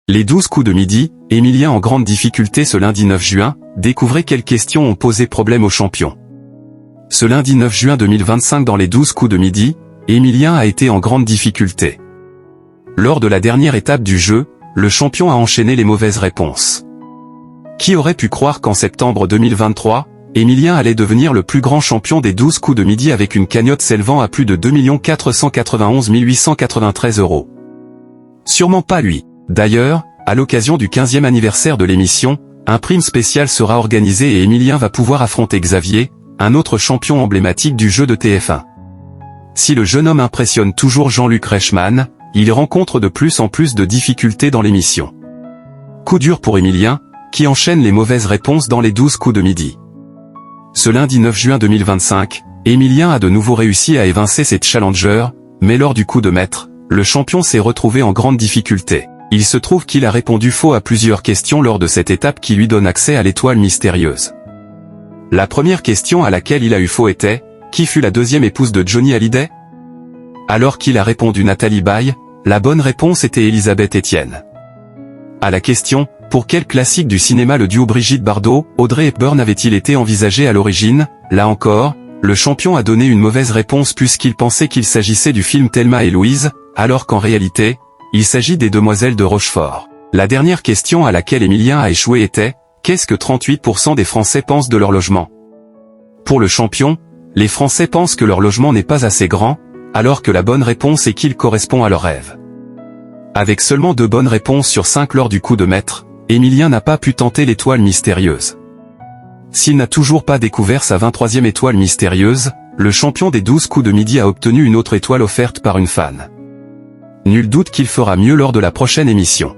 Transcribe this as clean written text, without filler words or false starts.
Les 12 coups de midi, Emilien en grande difficulté ce lundi 9 juin, découvrez quelles questions ont posé problème au champion. Ce lundi 9 juin 2025 dans les 12 coups de midi, Emilien a été en grande difficulté. Lors de la dernière étape du jeu, le champion a enchaîné les mauvaises réponses. Qui aurait pu croire qu'en septembre 2023, Emilien allait devenir le plus grand champion des 12 coups de midi avec une cagnotte s'élevant à plus de 2 491 893 €. Sûrement pas lui. D'ailleurs, à l'occasion du 15e anniversaire de l'émission, un prime spécial sera organisé et Emilien va pouvoir affronter Xavier, un autre champion emblématique du jeu de TF1. Si le jeune homme impressionne toujours Jean-Luc Reichmann, il rencontre de plus en plus de difficultés dans l'émission. Coup dur pour Emilien, qui enchaîne les mauvaises réponses dans les 12 coups de midi. Ce lundi 9 juin 2025, Emilien a de nouveau réussi à évincer ses challengers, mais lors du coup de maître, le champion s'est retrouvé en grande difficulté. Il se trouve qu'il a répondu faux à plusieurs questions lors de cette étape qui lui donne accès à l'étoile mystérieuse. La première question à laquelle il a eu faux était « Qui fut la deuxième épouse de Johnny Hallyday ?» Alors qu'il a répondu Nathalie Baye, la bonne réponse était Elisabeth Etienne. À la question « Pour quel classique du cinéma le duo Brigitte Bardot, Audrey Hepburn avait-il été envisagé à l'origine ?» Là encore, le champion a donné une mauvaise réponse puisqu'il pensait qu'il s'agissait du film Thelma et Louise, alors qu'en réalité, il s'agit des Demoiselles de Rochefort. La dernière question à laquelle Emilien a échoué était « Qu'est-ce que 38% des Français pensent de leur logement ?» Pour le champion, les Français pensent que leur logement n'est pas assez grand, alors que la bonne réponse est qu'il correspond à leur rêve. Avec seulement 2 bonnes réponses sur 5 lors du coup de maître, Emilien n'a pas pu tenter l'étoile mystérieuse. S'il n'a toujours pas découvert sa 23e étoile mystérieuse, le champion des 12 coups de midi a obtenu une autre étoile offerte par une fan. Nul doute qu'il fera mieux lors de la prochaine émission.